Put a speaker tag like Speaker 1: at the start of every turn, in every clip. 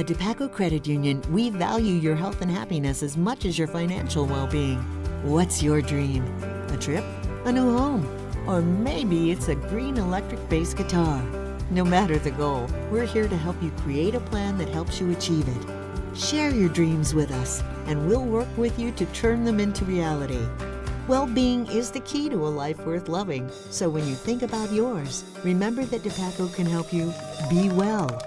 Speaker 1: At DePaco Credit Union, we value your health and happiness as much as your financial well-being. What's your dream? A trip? A new home? Or maybe it's a green electric bass guitar. No matter the goal, we're here to help you create a plan that helps you achieve it. Share your dreams with us, and we'll work with you to turn them into reality. Well-being is the key to a life worth loving. So when you think about yours, remember that DePaco can help you be well.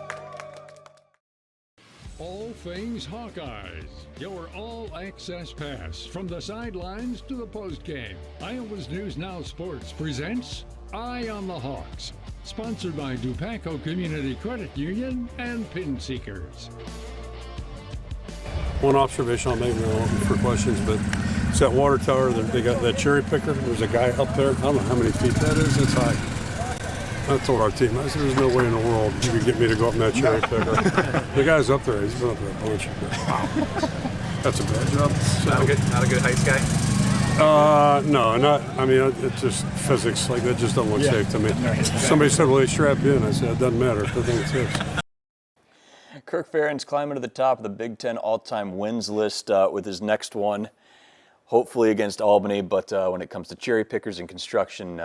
Speaker 2: All things Hawkeyes. Your all-access pass from the sidelines to the postgame. Iowa's News Now Sports presents Eye on the Hawks. Sponsored by DePaco Community Credit Union and Pin Seekers.
Speaker 3: One observation I'll make, and open for questions, but it's that water tower. They got that cherry picker. There's a guy up there. I don't know how many feet that is. It's high. I told our team, I said, there's no way in the world you could get me to go up in that cherry picker. The guy's up there. He's been up there a bunch. Wow. That's a bad job. So,
Speaker 4: not a good heights guy?
Speaker 3: No, not. I mean, it's just physics. Like, that just doesn't look safe to me. Somebody said, well, they strapped you in. I said, it doesn't matter. The thing it is.
Speaker 5: Kirk Ferentz climbing to the top of the Big Ten all-time wins list with his next one, hopefully against Albany. But when it comes to cherry pickers and construction,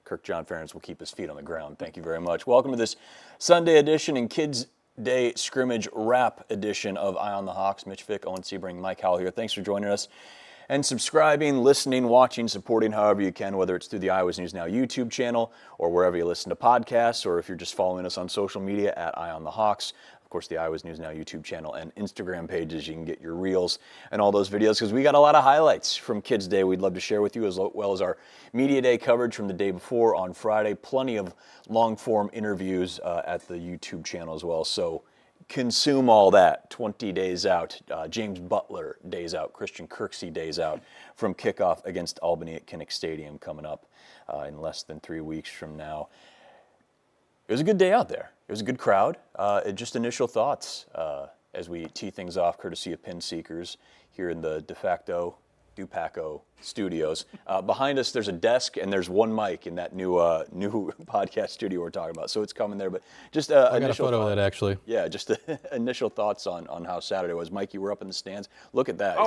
Speaker 5: Kirk John Ferentz will keep his feet on the ground. Thank you very much. Welcome to this Sunday edition and Kids Day scrimmage wrap edition of Eye on the Hawks. Mitch Vick, Owen Sebring, Mike Howell here. Thanks for joining us and subscribing, listening, watching, supporting however you can, whether it's through the Iowa's News Now YouTube channel or wherever you listen to podcasts, or if you're just following us on social media at Eye on the Hawks. Of course, the Iowa's News Now YouTube channel and Instagram pages. You can get your reels and all those videos because we got a lot of highlights from Kids Day we'd love to share with you, as well as our Media Day coverage from the day before on Friday. Plenty of long-form interviews at the YouTube channel as well. So consume all that. 20 days out. James Butler days out. Christian Kirksey days out from kickoff against Albany at Kinnick Stadium coming up in less than 3 weeks from now. It was a good day out there. It was a good crowd. Just initial thoughts as we tee things off, courtesy of Pin Seekers here in the DePaco studios. Behind us, there's a desk and there's one mic in that new podcast studio we're talking about. So it's coming there, but just
Speaker 6: I got a photo of that actually.
Speaker 5: Yeah, just initial thoughts on how Saturday was. Mike, you were up in the stands. Look at that.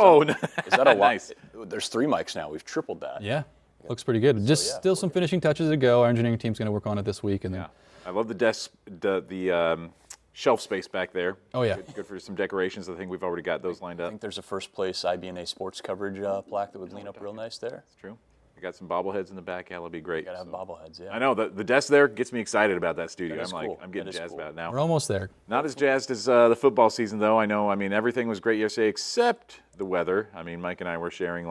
Speaker 5: Is that a lot?
Speaker 4: Nice.
Speaker 5: There's 3 mics now. We've tripled that.
Speaker 6: Yeah, looks pretty good. Just still some finishing touches to go. Our engineering team's going to work on it this week, and then.
Speaker 4: I love the desk, the shelf space back there.
Speaker 6: Oh, yeah.
Speaker 4: Good for some decorations. I think we've already got those lined up.
Speaker 5: I think there's a first place IBNA sports coverage plaque that would lean up real nice there.
Speaker 4: That's true. I got some bobbleheads in the back. Yeah, that'll be great.
Speaker 5: You gotta have bobbleheads, yeah.
Speaker 4: I know, the desk there gets me excited about that studio.
Speaker 5: Cool.
Speaker 4: I'm getting jazzed about it now.
Speaker 6: We're almost there.
Speaker 4: Not as jazzed as the football season, though. I know, everything was great yesterday except the weather. Mike and I were sharing,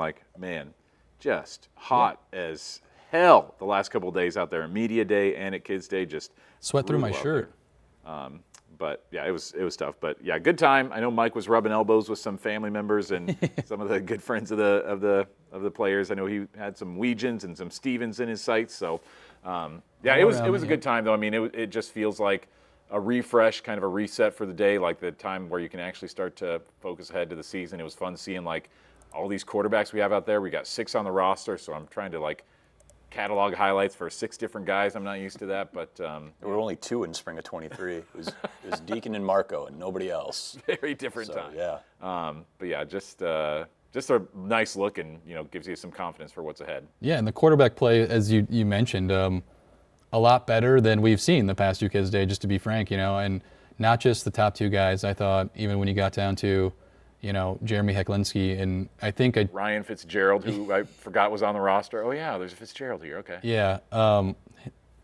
Speaker 4: just hot as hell the last couple of days out there. Media Day and at Kids Day, just
Speaker 6: sweat through my shirt.
Speaker 4: But yeah, it was tough. But yeah, good time. I know Mike was rubbing elbows with some family members and some of the good friends of the players. I know he had some Weegians and some Stevens in his sights. So it was a good time though. It just feels like a refresh, kind of a reset for the day, like the time where you can actually start to focus ahead to the season. It was fun seeing all these quarterbacks we have out there. We got 6 on the roster, so I'm trying to catalog highlights for 6 different guys. I'm not used to that, but
Speaker 5: there were only 2 in spring of 23. It was Deacon and Marco and nobody else.
Speaker 4: Very different time.
Speaker 5: Yeah.
Speaker 4: But yeah, just a nice look and gives you some confidence for what's ahead.
Speaker 6: Yeah, and the quarterback play, as you mentioned, a lot better than we've seen the past 2 Kids Day. Just to be frank, and not just the top 2 guys. I thought even when you got down to Jeremy Hecklinski, and I think
Speaker 4: Ryan Fitzgerald, who I forgot was on the roster. Oh yeah, there's a Fitzgerald here. Okay.
Speaker 6: Yeah,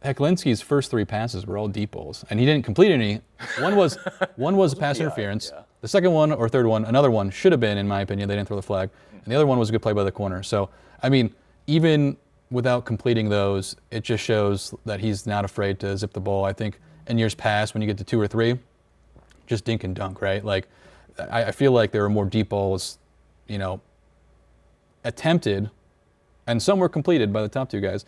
Speaker 6: Hecklinski's first 3 passes were all deep balls, and he didn't complete any. One was pass interference. Yeah. The second one or third one, another one should have been, in my opinion. They didn't throw the flag, and the other one was a good play by the corner. So even without completing those, it just shows that he's not afraid to zip the ball. I think in years past, when you get to 2 or 3, just dink and dunk, right? I feel like there were more deep balls, attempted, and some were completed by the top 2 guys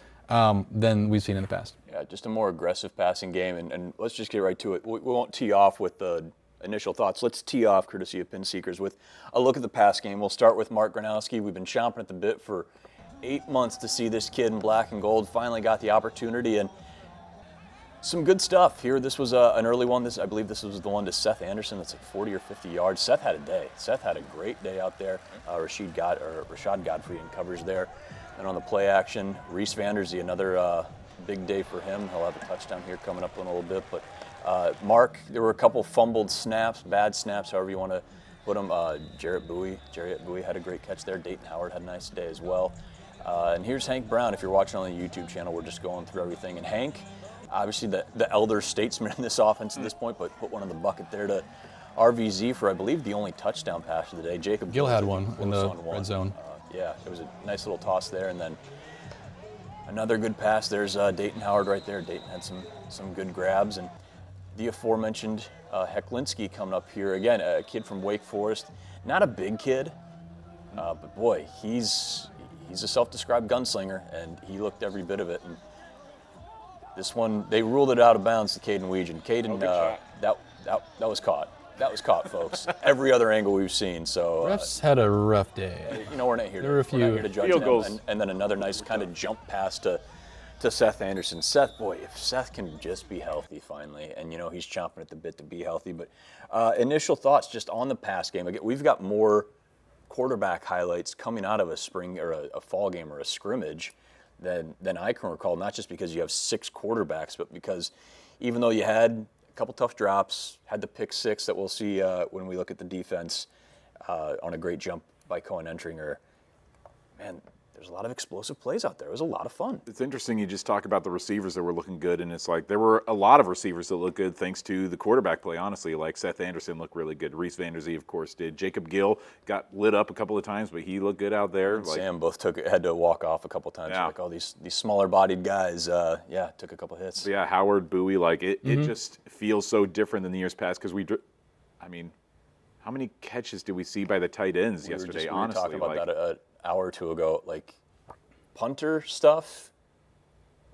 Speaker 6: than we've seen in the past.
Speaker 5: Yeah, just a more aggressive passing game, and let's just get right to it. We won't tee off with the initial thoughts. Let's tee off, courtesy of Pin Seekers, with a look at the pass game. We'll start with Mark Gronowski. We've been chomping at the bit for 8 months to see this kid in black and gold. Finally got the opportunity, and Some good stuff here. This was an early one. I believe this was the one to Seth Anderson. That's like 40 or 50 yards. Seth had a day. Seth had a great day out there. Rashad Godfrey in covers there. And on the play action, Reese Vanderzee, another big day for him. He'll have a touchdown here coming up in a little bit. But Mark, there were a couple fumbled snaps, bad snaps, however you want to put them. Jarrett Bowie had a great catch there. Dayton Howard had a nice day as well. And here's Hank Brown. If you're watching on the YouTube channel, we're just going through everything. And Hank, obviously the elder statesman in this offense at this point, but put one in the bucket there to RVZ for, I believe, the only touchdown pass of the day. Jacob
Speaker 6: Gill had one in the red zone.
Speaker 5: Yeah, it was a nice little toss there, and then another good pass. There's Dayton Howard right there. Dayton had some good grabs, and the aforementioned Hecklinski coming up here. Again, a kid from Wake Forest. Not a big kid, but boy, he's a self-described gunslinger, and he looked every bit of it. And this one, they ruled it out of bounds to Caden Weegan. Caden, that was caught. That was caught, folks. Every other angle we've seen. So
Speaker 6: refs had a rough day.
Speaker 5: We're not here to judge them. And then another nice kind of jump pass to Seth Anderson. Seth, boy, if Seth can just be healthy finally, and he's chomping at the bit to be healthy. But initial thoughts just on the pass game. Again, we've got more quarterback highlights coming out of a spring or a fall game or a scrimmage than I can recall. Not just because you have 6 quarterbacks, but because even though you had a couple tough drops, had the pick 6 that we'll see when we look at the defense on a great jump by Cohen Entringer. Man, there's a lot of explosive plays out there. It was a lot of fun.
Speaker 4: It's interesting you just talk about the receivers that were looking good, and it's like there were a lot of receivers that looked good thanks to the quarterback play, honestly. Like Seth Anderson looked really good. Reese Vanderzee, of course, did. Jacob Gill got lit up a couple of times, but he looked good out there.
Speaker 5: And Sam both had to walk off a couple of times.
Speaker 4: Yeah.
Speaker 5: Like all these smaller-bodied guys, took a couple hits.
Speaker 4: But yeah, Howard, Bowie, it just feels so different than the years past because how many catches did we see by the tight ends yesterday, honestly?
Speaker 5: We were talking about that an hour or two ago. Punter stuff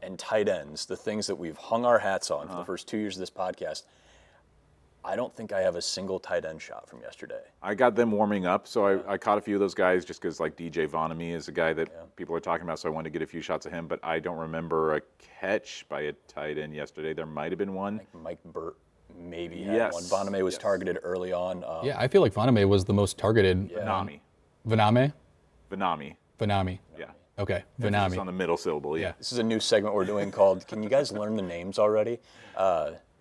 Speaker 5: and tight ends, the things that we've hung our hats on for the first 2 years of this podcast, I don't think I have a single tight end shot from yesterday.
Speaker 4: I got them warming up, so I caught a few of those guys just because, DJ Vonamy is a guy that people are talking about, so I wanted to get a few shots of him, but I don't remember a catch by a tight end yesterday. There might have been one.
Speaker 5: I think Mike Burt maybe had one. Vonamy was targeted early on.
Speaker 6: I feel like Vonamy was the most targeted.
Speaker 4: Vanami.
Speaker 6: Yeah. Okay,
Speaker 4: Vanami. On the middle syllable, yeah.
Speaker 5: This is a new segment we're doing called Can You Guys Learn the Names Already?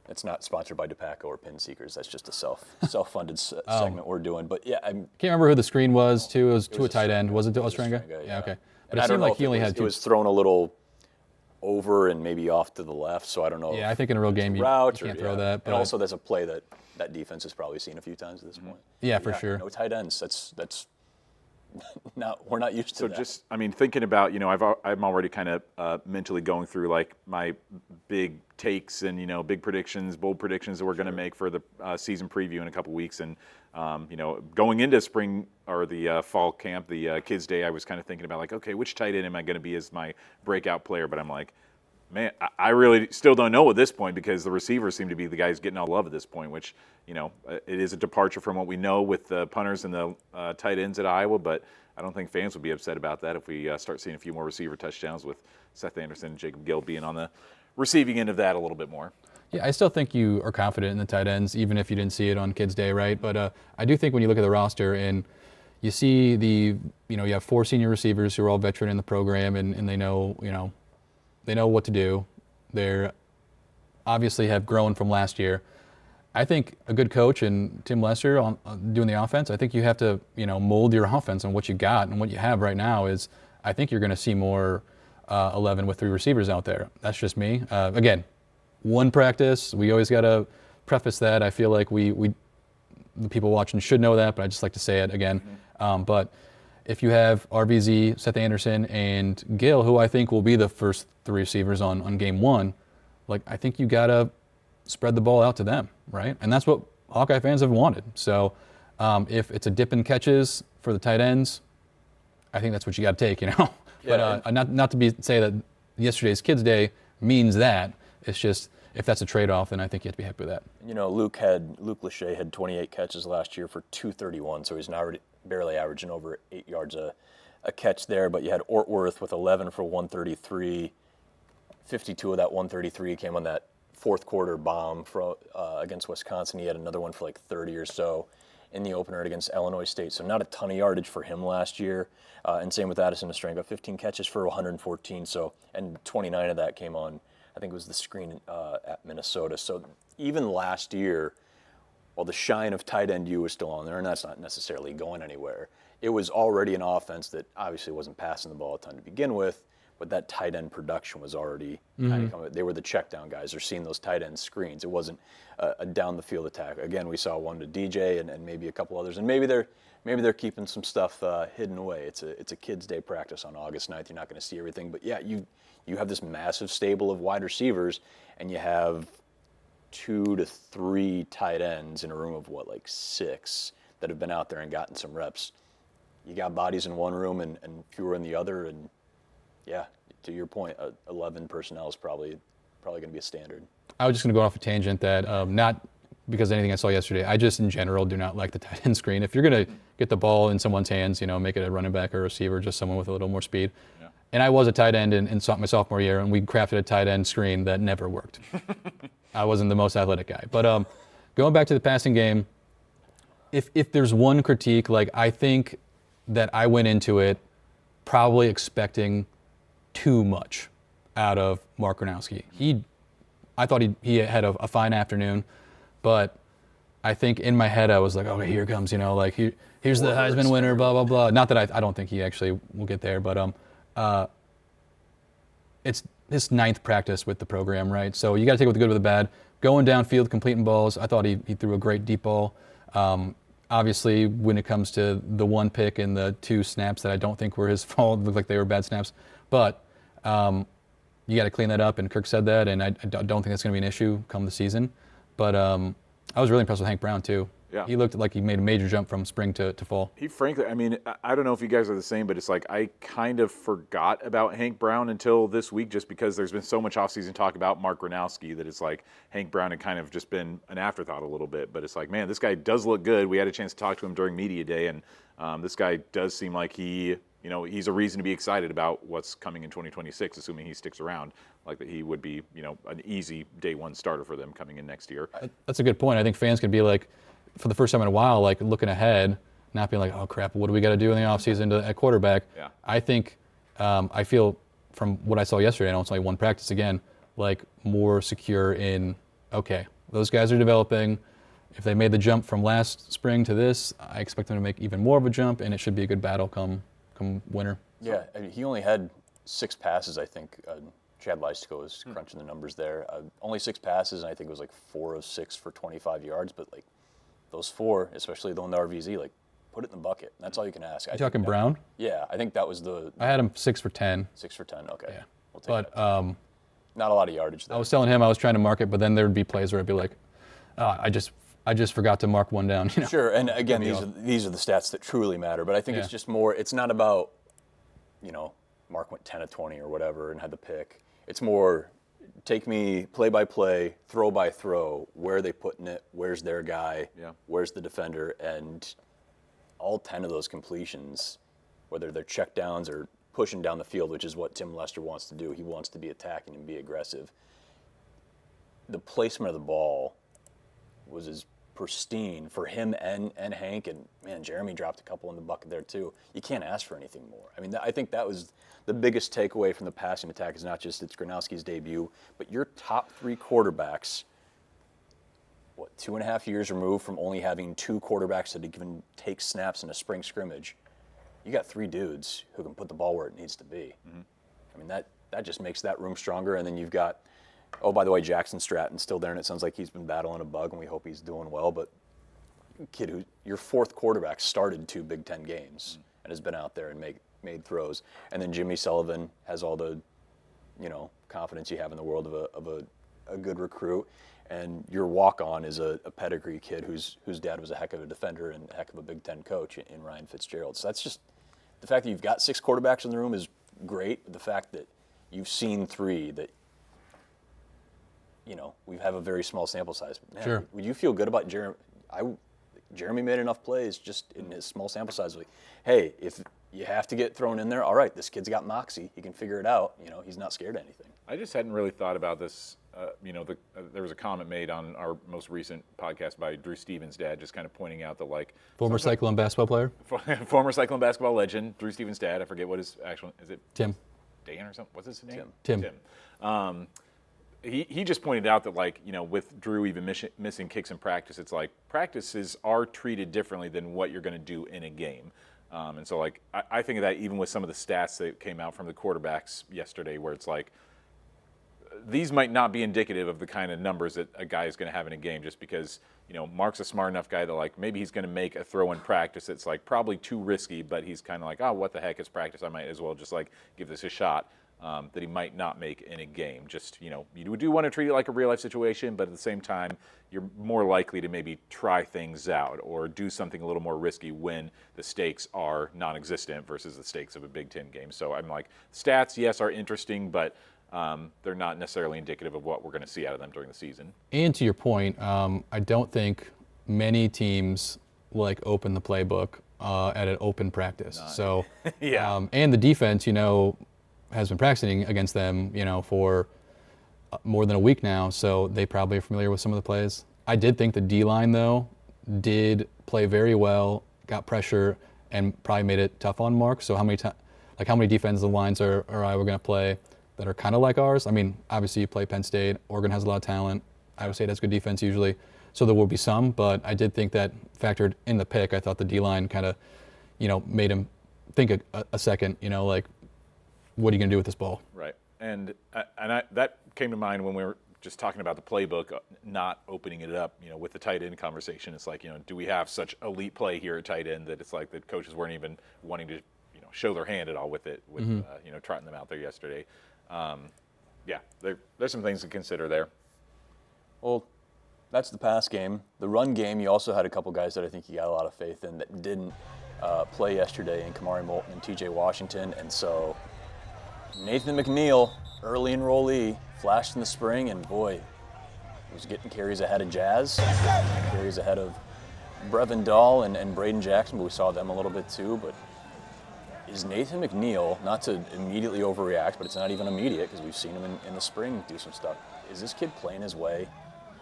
Speaker 5: It's not sponsored by DePaco or Pin Seekers. That's just a self-funded segment we're doing. But yeah, I
Speaker 6: can't remember who the screen was to. It was to a tight end. Was it to Ostranga? Yeah, okay. But it seemed like he only had 2.
Speaker 5: It was thrown a little over and maybe off to the left, so I don't know.
Speaker 6: Yeah, I think in a real game you can't throw that. But
Speaker 5: and also that's a play that defense has probably seen a few times at this point.
Speaker 6: Yeah, for sure.
Speaker 5: No tight ends. That's we're not used to that.
Speaker 4: So just, thinking about, I'm already kind of mentally going through my big takes and, big predictions, bold predictions that we're going to make for the season preview in a couple weeks. And, going into spring or the fall camp, the Kids Day, I was kind of thinking about okay, which tight end am I going to be as my breakout player? But I'm like, man, I really still don't know at this point because the receivers seem to be the guys getting all love at this point, which, it is a departure from what we know with the punters and the tight ends at Iowa, but I don't think fans would be upset about that if we start seeing a few more receiver touchdowns with Seth Anderson and Jacob Gill being on the receiving end of that a little bit more.
Speaker 6: Yeah, I still think you are confident in the tight ends, even if you didn't see it on Kids Day, right? But I do think when you look at the roster and you see you have 4 senior receivers who are all veteran in the program and they know, they know what to do. They're obviously have grown from last year. I think a good coach and Tim Lesser doing the offense, I think you have to, mold your offense on what you got. And what you have right now is I think you're going to see more 11 with 3 receivers out there. That's just me. Again, one practice. We always got to preface that. I feel like the people watching should know that, but I just like to say it again. But if you have RVZ, Seth Anderson, and Gill, who I think will be the first 3 receivers on game 1, I think you got to spread the ball out to them, right? And that's what Hawkeye fans have wanted. So if it's a dip in catches for the tight ends, I think that's what you got to take,
Speaker 5: Yeah,
Speaker 6: but not to say that yesterday's Kids Day means that. It's just if that's a trade-off, then I think you have to be happy with that.
Speaker 5: Luke Lachey had 28 catches last year for 231, so he's now barely averaging over 8 yards a catch there. But you had Ortworth with 11 for 133. 52 of that 133 came on that fourth quarter bomb against Wisconsin. He had another one for like 30 or so in the opener against Illinois State. So not a ton of yardage for him last year. And same with Addison Estrango, 15 catches for 114. So, and 29 of that came on, I think it was the screen at Minnesota. So even last year, while the shine of tight end U was still on there, and that's not necessarily going anywhere, it was already an offense that obviously wasn't passing the ball a ton to begin with, but that tight end production was already kind of coming. They were the check down guys. They're seeing those tight end screens. It wasn't a down the field attack. Again, we saw one to DJ and maybe a couple others, and maybe they're keeping some stuff hidden away. It's a kids' day practice on August 9th. You're not going to see everything, but yeah, you have this massive stable of wide receivers, and you have 2 to 3 tight ends in a room of like 6 that have been out there and gotten some reps. You got bodies in one room and fewer in the other, and yeah, to your point, 11 personnel is probably going to be a standard.
Speaker 6: I was just going to go off a tangent that not because of anything I saw yesterday. I just in general do not like the tight end screen. If you're going to get the ball in someone's hands, make it a running back or a receiver, just someone with a little more speed. Yeah. And I was a tight end in my sophomore year, and we crafted a tight end screen that never worked. I wasn't the most athletic guy. But going back to the passing game, if there's one critique, like I think that I went into it probably expecting too much out of Mark Gronowski. I thought he had a fine afternoon, but I think in my head I was like, okay, here comes, here's the Heisman winner, blah, blah, blah. Not that I don't think he actually will get there, but it's his 9th practice with the program, right? So you got to take it with the good with the bad. Going downfield, completing balls, I thought he threw a great deep ball. Obviously, when it comes to the one pick and the 2 snaps that I don't think were his fault, looked like they were bad snaps. But you got to clean that up, and Kirk said that, and I don't think that's going to be an issue come the season. But I was really impressed with Hank Brown, too. Yeah. He looked like he made a major jump from spring to fall.
Speaker 4: He frankly, I don't know if you guys are the same, but it's like I kind of forgot about Hank Brown until this week just because there's been so much offseason talk about Mark Gronowski that it's like Hank Brown had kind of just been an afterthought a little bit. But it's like, man, this guy does look good. We had a chance to talk to him during media day, and this guy does seem like he's a reason to be excited about what's coming in 2026, assuming he sticks around, like that he would be, an easy day one starter for them coming in next year.
Speaker 6: That's a good point. I think fans could be like, for the first time in a while, like looking ahead, not being like, oh crap, what do we got to do in the offseason at quarterback? Yeah. I think, I feel from what I saw yesterday, I know it's only one practice again, like more secure in, okay, those guys are developing. If they made the jump from last spring to this, I expect them to make even more of a jump, and it should be a good battle come winter.
Speaker 5: Yeah, he only had 6 passes, I think. Chad Leistiko was crunching the numbers there. Only 6 passes, and I think it was like 4 of 6 for 25 yards, but like those 4, especially the one to RVZ, like put it in the bucket. That's all you can ask.
Speaker 6: You talking Brown?
Speaker 5: Yeah, I think that was
Speaker 6: I had him 6 for 10.
Speaker 5: 6 for 10, okay.
Speaker 6: Yeah.
Speaker 5: We'll take
Speaker 6: but
Speaker 5: that. Not a lot of yardage there.
Speaker 6: I was telling him I was trying to mark it, but then there would be plays where I'd be like, I just forgot to mark one down.
Speaker 5: Sure, and again, these are the stats that truly matter, but I think it's just more, it's not about, Mark went 10 of 20 or whatever and had the pick. It's more, take me play by play, throw by throw. Where are they putting it? Where's their guy? Yeah. Where's the defender? And all 10 of those completions, whether they're check downs or pushing down the field, which is what Tim Lester wants to do. He wants to be attacking and be aggressive. The placement of the ball was as pristine for him and Hank, and man, Jeremy dropped a couple in the bucket there too. You can't ask for anything more. I think that was the biggest takeaway from the passing attack is not just it's Gronowski's debut, but your top 3 quarterbacks, 2.5 years removed from only having 2 quarterbacks that even take snaps in a spring scrimmage. You got 3 dudes who can put the ball where it needs to be. Mm-hmm. That just makes that room stronger, and then you've got, oh, by the way, Jackson Stratton's still there, and it sounds like he's been battling a bug, and we hope he's doing well. But kid who your 4th quarterback started 2 Big Ten games and has been out there and made throws. And then Jimmy Sullivan has all the, confidence you have in the world of a good recruit. And your walk-on is a pedigree kid whose dad was a heck of a defender and a heck of a Big Ten coach in Ryan Fitzgerald. So that's just the fact that you've got 6 quarterbacks in the room is great. But the fact that you've seen 3 that we have a very small sample size. Man,
Speaker 6: sure.
Speaker 5: Would you feel good about Jeremy? Jeremy made enough plays just in his small sample size. Like, hey, if you have to get thrown in there, all right, this kid's got moxie. He can figure it out. He's not scared of anything.
Speaker 4: I just hadn't really thought about this there was a comment made on our most recent podcast by Drew Stevens' dad, just kind of pointing out that
Speaker 6: former Cyclone basketball player,
Speaker 4: former Cyclone basketball legend, Drew Stevens' dad. I forget what his actual is. It
Speaker 6: Tim.
Speaker 4: Dan or something? What's his name?
Speaker 6: Tim.
Speaker 4: He just pointed out that with Drew even missing kicks in practice, it's like practices are treated differently than what you're going to do in a game. And so I think of that even with some of the stats that came out from the quarterbacks yesterday, where it's like these might not be indicative of the kind of numbers that a guy is going to have in a game, just because Mark's a smart enough guy that maybe he's going to make a throw in practice that's probably too risky, but he's kind of like, oh, what the heck, it's practice, I might as well just give this a shot. That he might not make in a game. Just, you do want to treat it like a real life situation, but at the same time, you're more likely to maybe try things out or do something a little more risky when the stakes are non-existent versus the stakes of a Big Ten game. So I'm stats, yes, are interesting, but they're not necessarily indicative of what we're going to see out of them during the season.
Speaker 6: And to your point, I don't think many teams open the playbook at an open practice. So,
Speaker 4: yeah.
Speaker 6: And the defense, has been practicing against them, for more than a week now, so they probably are familiar with some of the plays. I did think the D-line, though, did play very well, got pressure, and probably made it tough on Mark. So how many defensive lines are Iowa going to play that are kind of like ours? I mean, obviously you play Penn State. Oregon has a lot of talent. Iowa State has good defense usually. So there will be some, but I did think that factored in the pick. I thought the D-line kind of, made him think a second, what are you going to do with this ball?
Speaker 4: Right. And that came to mind when we were just talking about the playbook, not opening it up, with the tight end conversation. It's do we have such elite play here at tight end that it's the coaches weren't even wanting to, show their hand at all with it, with, trotting them out there yesterday. There's some things to consider there.
Speaker 5: Well, that's the pass game. The run game, you also had a couple guys that I think you got a lot of faith in that didn't play yesterday in Kamari Moulton and TJ Washington. And so Nathan McNeil, early enrollee, flashed in the spring, and boy, he was getting carries ahead of Jazz, carries ahead of Brevin Dahl and Braden Jackson, but we saw them a little bit too. But is Nathan McNeil, not to immediately overreact, but it's not even immediate because we've seen him in the spring do some stuff, is this kid playing his way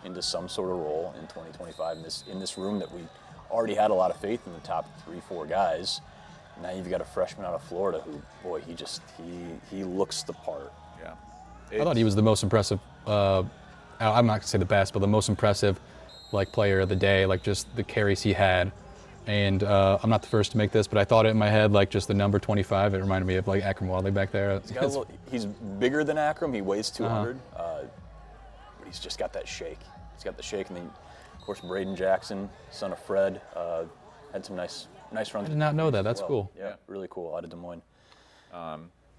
Speaker 5: into some sort of role in 2025 in this room that we already had a lot of faith in the top 3-4 guys? Now you've got a freshman out of Florida who, boy, he looks the part.
Speaker 4: Yeah.
Speaker 6: I thought he was the most impressive, I'm not going to say the best, but the most impressive player of the day, just the carries he had. And I'm not the first to make this, but I thought it in my head, just the number 25. It reminded me of Akram Wadley back there.
Speaker 5: He's bigger than Akram. He weighs 200, but he's just got that shake. He's got the shake. And then, of course, Braden Jackson, son of Fred, had some nice runs.
Speaker 6: I did not know that. That's cool.
Speaker 5: Yeah, really cool out of Des Moines.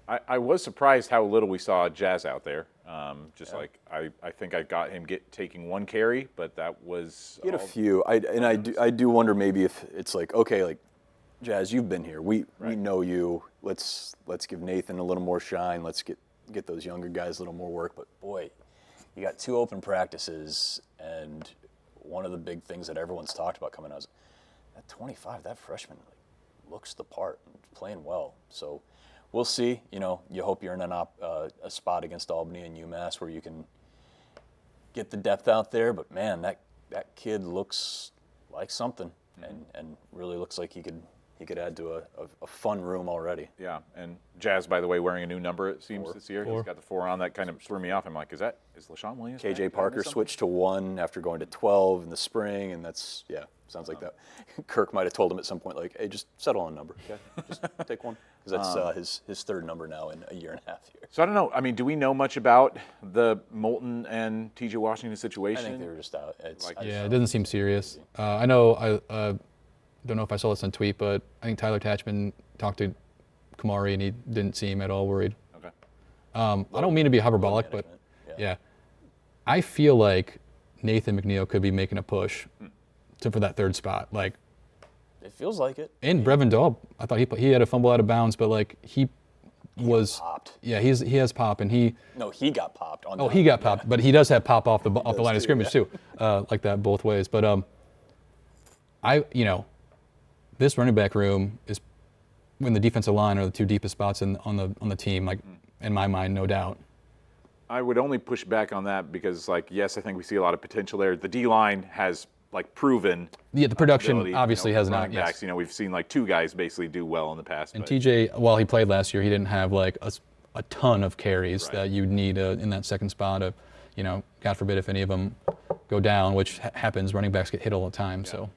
Speaker 4: I was surprised how little we saw Jazz out there. I think I got him taking one carry, but that was.
Speaker 5: He had a few. I do wonder maybe if it's okay, Jazz, you've been here. We know you. Let's give Nathan a little more shine. Let's get those younger guys a little more work. But boy, you got 2 open practices, and one of the big things that everyone's talked about coming out is at 25, that freshman looks the part, playing well. So we'll see. You hope you're in a spot against Albany and UMass where you can get the depth out there. But man, that kid looks like something, and really looks like he could add to a fun room already.
Speaker 4: Yeah, and Jazz, by the way, wearing a new number, it seems, 4. This year.
Speaker 6: 4.
Speaker 4: He's got the 4 on. That kind of threw me off. I'm like, is LaShawn Williams?
Speaker 5: KJ Parker switched to 1 after going to 12 in the spring, and that's, sounds like that. Kirk might have told him at some point, hey, just settle on a number, okay? Just take 1. Because that's his 3rd number now in a year and a half here.
Speaker 4: So I don't know. I mean, do we know much about the Moulton and TJ Washington situation?
Speaker 5: I think they were just out.
Speaker 6: It doesn't seem serious. I know, I don't know if I saw this on tweet, but I think Tyler Tatchman talked to Kamari, and he didn't seem at all worried.
Speaker 4: Okay.
Speaker 6: I don't mean to be hyperbolic, but yeah. I feel like Nathan McNeil could be making a push for that 3rd spot.
Speaker 5: It feels like it.
Speaker 6: And Brevin Dahl, I thought he had a fumble out of bounds, but he was
Speaker 5: popped.
Speaker 6: Yeah, he has pop, and he
Speaker 5: got popped.
Speaker 6: He got popped, but he does have pop off the line of scrimmage too, like that both ways. But this running back room is when the defensive line are the 2 deepest spots on the team, in my mind, no doubt.
Speaker 4: I would only push back on that because, like, yes, I think we see a lot of potential there. The D-line has, like, proven.
Speaker 6: Yeah, the production
Speaker 4: ability,
Speaker 6: obviously has not.
Speaker 4: Running backs,
Speaker 6: Yes.
Speaker 4: you know, we've seen, like, 2 guys basically do well in the past.
Speaker 6: And
Speaker 4: but,
Speaker 6: TJ, while he played last year, he didn't have like a ton of carries that you'd need in that second spot of, you know, God forbid if any of them go down, which happens. Running backs get hit all the time. Yeah. So.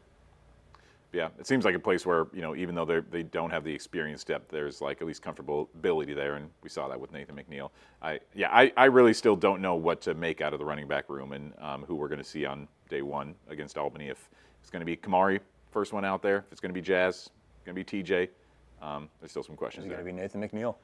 Speaker 4: Yeah, it seems like a place where, you know, even though they don't have the experience depth, there's like at least comfortability there, and we saw that with Nathan McNeil. I really still don't know what to make out of the running back room and who we're going to see on day 1 against Albany. If it's going to be Kamari, first one out there, if it's going to be Jazz, going to be TJ. There's still some questions.
Speaker 5: It's going to be Nathan McNeil.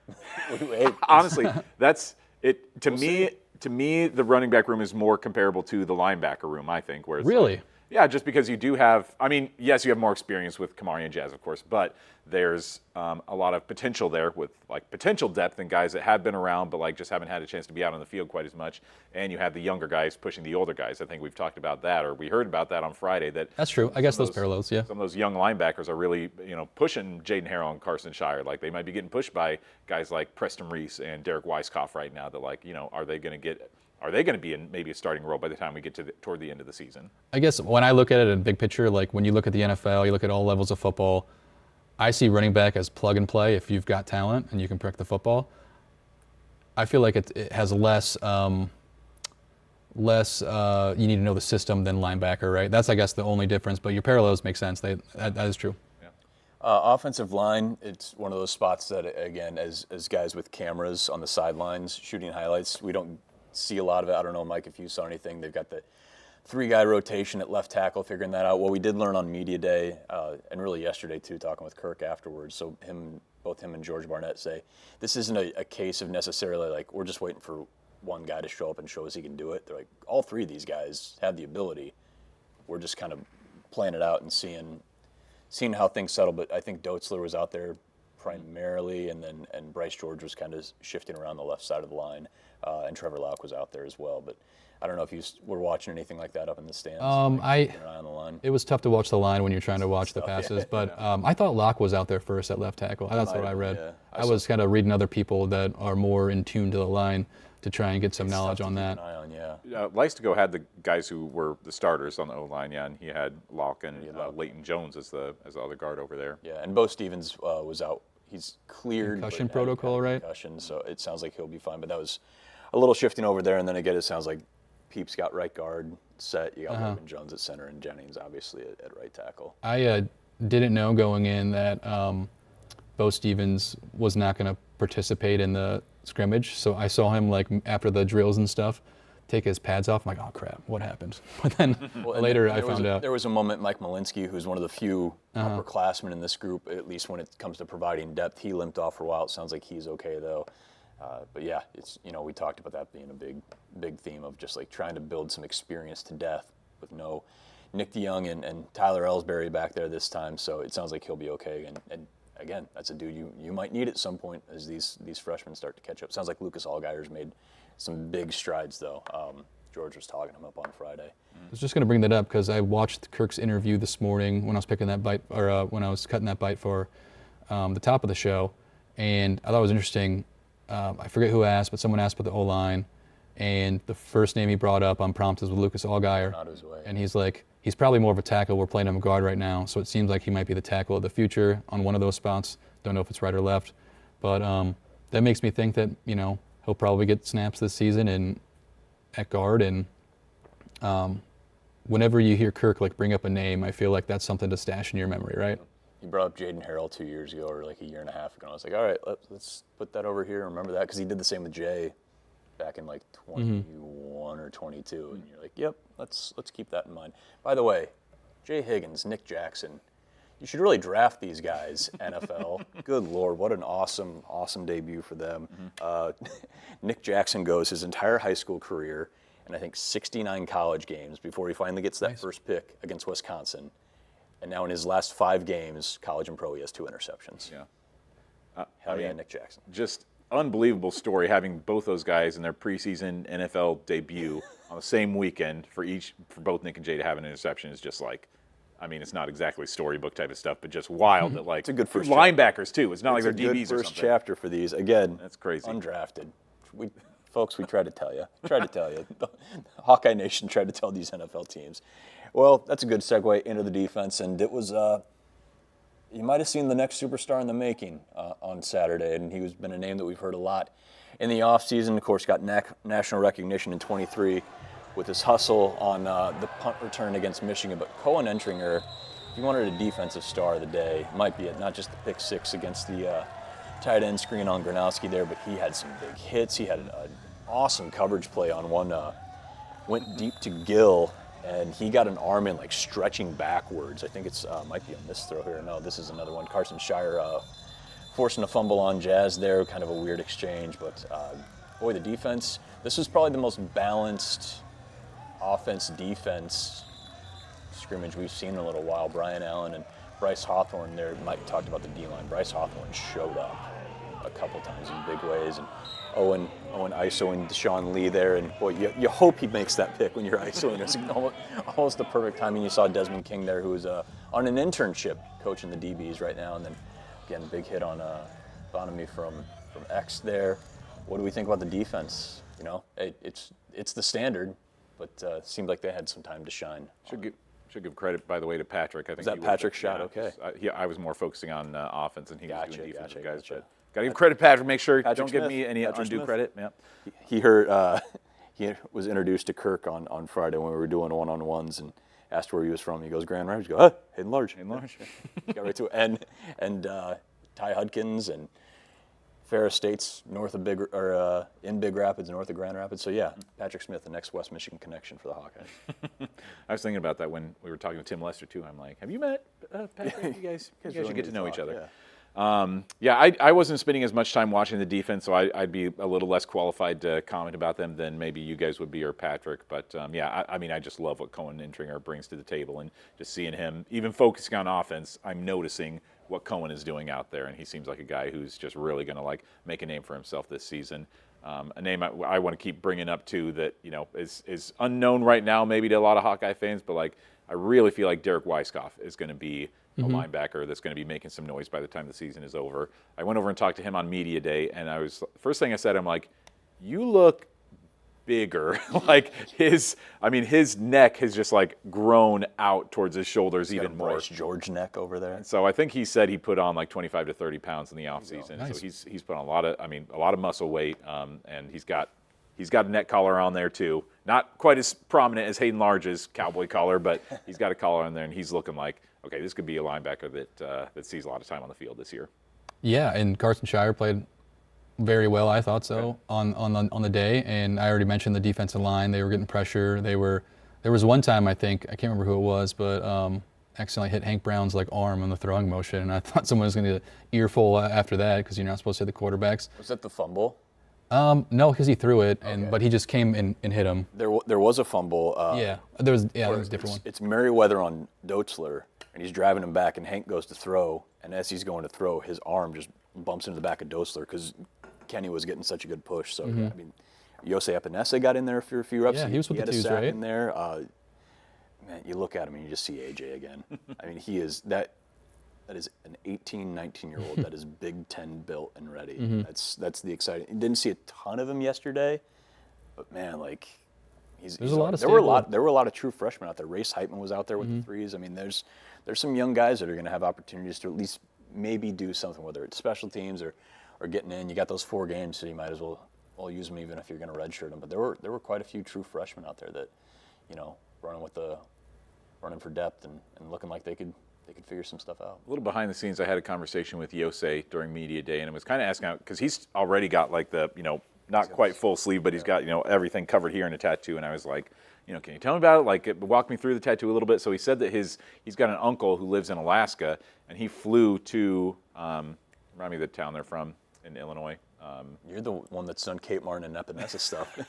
Speaker 4: Honestly, that's it. To me, the running back room is more comparable to the linebacker room, I think. Where it's
Speaker 6: really.
Speaker 4: Like, yeah, just because you do have, I mean, yes, you have more experience with Kamari and Jazz, of course, but there's a lot of potential there with, like, potential depth and guys that have been around but, like, just haven't had a chance to be out on the field quite as much. And you have the younger guys pushing the older guys. I think we've talked about that, or we heard about that on Friday. That's
Speaker 6: true. I guess those parallels, yeah.
Speaker 4: Some of those young linebackers are really, you know, pushing Jaden Harrell and Carson Shire. Like, they might be getting pushed by guys like Preston Reese and Derek Weiskopf right now that, like, you know, are they going to be in maybe a starting role by the time we get to toward the end of the season? I
Speaker 6: guess when I look at it in big picture, like when you look at the NFL, you look at all levels of football, I see running back as plug and play if you've got talent and you can protect the football. I feel like it has less you need to know the system than linebacker, right? That's, I guess, the only difference, but your parallels make sense. That is true.
Speaker 5: Offensive line, it's one of those spots that, again, as guys with cameras on the sidelines shooting highlights, we don't see a lot of it. I don't know, Mike, if you saw anything. They've got the 3-guy rotation at left tackle, figuring that out. Well, we did learn on media day, and really yesterday too, talking with Kirk afterwards. So both him and George Barnett say this isn't a case of necessarily like we're just waiting for one guy to show up and show us he can do it. They're like, all 3 of these guys have the ability. We're just kind of playing it out and seeing how things settle. But I think Doetzler was out there primarily, and Bryce George was kind of shifting around the left side of the line. And Trevor Lauck was out there as well. But I don't know if you were watching anything like that up in the stands.
Speaker 6: On the line. It was tough to watch the line when you're trying to watch the passes. But I thought Lauck was out there first at left tackle. That's what I read. Yeah. I was kind of reading other people that are more in tune to the line to try and get some knowledge on that.
Speaker 4: Leistigo had the guys who were the starters on the O-line, and he had Lauck and Leighton Jones as the other guard over there.
Speaker 5: Yeah, and Bo Stevens was out. He's cleared.
Speaker 6: Concussion protocol, right?
Speaker 5: Concussion, so it sounds like he'll be fine. But that was a little shifting over there, and then again, it sounds like Peeps got right guard set. You got Logan Jones at center, and Jennings obviously at right tackle.
Speaker 6: I didn't know going in that Bo Stevens was not going to participate in the scrimmage, so I saw him like after the drills and stuff take his pads off. I'm like, oh crap, what happened? But then later I found out.
Speaker 5: There was a moment, Mike Malinsky, who's one of the few upperclassmen in this group, at least when it comes to providing depth, he limped off for a while. It sounds like he's okay though. But yeah, it's, you know, we talked about that being a big theme of just like trying to build some experience to death with no Nick DeYoung and Tyler Ellsbury back there this time. So it sounds like he'll be okay. And again, that's a dude you might need at some point as these freshmen start to catch up. Sounds like Lucas Allgeier's made some big strides though. George was talking him up on Friday.
Speaker 6: I was just going to bring that up because I watched Kirk's interview this morning when I was picking that bite, or when I was cutting that bite for the top of the show, and I thought it was interesting. I forget who asked, but someone asked about the O-line, and the first name he brought up on prompt was with Lucas Allgeier.
Speaker 5: Not his way.
Speaker 6: And he's like, he's probably more of a tackle. We're playing him guard right now, so it seems like he might be the tackle of the future on one of those spots. Don't know if it's right or left, but that makes me think that, you know, he'll probably get snaps this season and at guard. And whenever you hear Kirk like bring up a name, I feel like that's something to stash in your memory, right?
Speaker 5: You brought up Jaden Harrell 2 years ago, or like a year and a half ago. I was like, all right, let's put that over here. Remember that? Because he did the same with Jay back in like 21 or 22. And you're like, yep, let's keep that in mind. By the way, Jay Higgins, Nick Jackson, you should really draft these guys, NFL. Good Lord, what an awesome debut for them. Nick Jackson goes his entire high school career, and I think 69 college games before he finally gets that first pick against Wisconsin. And now in his last 5 games, college and pro, he has 2 interceptions.
Speaker 4: Yeah.
Speaker 5: Hell yeah, Nick Jackson.
Speaker 4: Just unbelievable story having both those guys in their preseason NFL debut on the same weekend for both Nick and Jay to have an interception is just like, I mean, it's not exactly storybook type of stuff, but just wild that like
Speaker 5: it's a good first
Speaker 4: linebackers too. It's not like they're DBs or something.
Speaker 5: First chapter for these. Again,
Speaker 4: that's crazy.
Speaker 5: Undrafted. We Folks, we tried to tell you. The Hawkeye Nation tried to tell these NFL teams. Well, that's a good segue into the defense, and it was, you might have seen the next superstar in the making on Saturday, and he has been a name that we've heard a lot in the offseason. Of course, got national recognition in 23 with his hustle on the punt return against Michigan. But Cohen Entringer, if you wanted a defensive star of the day, might be it. Not just the pick six against the tight end screen on Gronowski there, but he had some big hits. He had an awesome coverage play on one, went deep to Gill, and he got an arm in like stretching backwards. I think it's might be a missed throw here. No, this is another one. Carson Shire forcing a fumble on Jazz there, kind of a weird exchange. But boy, the defense, this was probably the most balanced offense-defense scrimmage we've seen in a little while. Brian Allen and Bryce Hawthorne there. Mike talked about the D-line. Bryce Hawthorne showed up a couple times in big ways, and Owen ISOing Deshaun Lee there, and boy, you hope he makes that pick when you're ISOing. It's almost the perfect timing. You saw Desmond King there, who is on an internship coaching the DBs right now, and then again, big hit on Bonamy from X there. What do we think about the defense? You know, it's the standard, but seemed like they had some time to shine.
Speaker 4: Should give credit, by the way, to Patrick. I think
Speaker 5: was that Patrick's shot? Okay.
Speaker 4: I was more focusing on offense, and he was doing defensive guys.
Speaker 5: Gotcha.
Speaker 4: Got to give credit, Patrick. Make sure
Speaker 5: Patrick
Speaker 4: don't
Speaker 5: Smith.
Speaker 4: give me any undue credit. Yeah.
Speaker 5: He heard he was introduced to Kirk on Friday when we were doing one-on-ones and asked where he was from. He goes, Grand Rapids. He goes, Hayden Large. Got right to it. And Ty Hudkins and Ferris State's north of in Big Rapids, north of Grand Rapids. So yeah, Patrick Smith, the next West Michigan connection for the Hawkeyes.
Speaker 4: I was thinking about that when we were talking with Tim Lester too. I'm like, have you met Patrick? You guys should get to know each other. I wasn't spending as much time watching the defense, so I'd be a little less qualified to comment about them than maybe you guys would be or Patrick. But I just love what Cohen Entringer brings to the table, and just seeing him, even focusing on offense, I'm noticing what Cohen is doing out there, and he seems like a guy who's just really going to make a name for himself this season. A name I want to keep bringing up too that is unknown right now maybe to a lot of Hawkeye fans, but I really feel like Derek Weiskopf is going to be a linebacker that's going to be making some noise by the time the season is over. I went over and talked to him on media day, and first thing I said, I'm like, you look bigger. His neck has just grown out towards his shoulders even more.
Speaker 5: Bryce George neck over there.
Speaker 4: So I think he said he put on 25 to 30 pounds in the offseason.
Speaker 6: Nice.
Speaker 4: So he's put on a lot of muscle weight, and he's got a neck collar on there too. Not quite as prominent as Hayden Large's cowboy collar, but he's got a collar on there, and he's looking like, okay, this could be a linebacker that sees a lot of time on the field this year. Yeah,
Speaker 6: and Carson Shire played very well, I thought so, on the day. And I already mentioned the defensive line. They were getting pressure. There was one time, I think, I can't remember who it was, but accidentally hit Hank Brown's arm on the throwing motion, and I thought someone was going to get an earful after that because you're not supposed to hit the quarterbacks.
Speaker 5: Was that the fumble?
Speaker 6: No, because he threw it, but he just came and hit him.
Speaker 5: There was a fumble.
Speaker 6: There was a different one.
Speaker 5: It's Merriweather on Doetzler, and he's driving him back, and Hank goes to throw, and as he's going to throw, his arm just bumps into the back of Doetzler because Kenny was getting such a good push. So Yosei Epinesa got in there for a few reps.
Speaker 6: Yeah, he was with
Speaker 5: the
Speaker 6: twos,
Speaker 5: sack
Speaker 6: right?
Speaker 5: in there. Man, you look at him and you just see AJ again. He is that is an 18, 19-year-old that is Big Ten built and ready. That's the exciting. Didn't see a ton of him yesterday, but man,
Speaker 6: there's a lot of
Speaker 5: there were a lot of true freshmen out there. Race Heitman was out there with the threes. There's some young guys that are going to have opportunities to at least maybe do something, whether it's special teams or getting in. You got those 4 games, so you might as well use them even if you're going to redshirt them. But there were quite a few true freshmen out there that, running for depth and looking like they could figure some stuff out.
Speaker 4: A little behind the scenes, I had a conversation with Yosei during media day, and I was kind of asking out because he's already got not quite full sleeve, but he's got everything covered here in a tattoo, and I was like, can you tell me about it? Walk me through the tattoo a little bit. So he said that he's got an uncle who lives in Alaska, and he flew to remind me of the town they're from in Illinois.
Speaker 5: You're the one that's done Kate Martin and Epinesa stuff.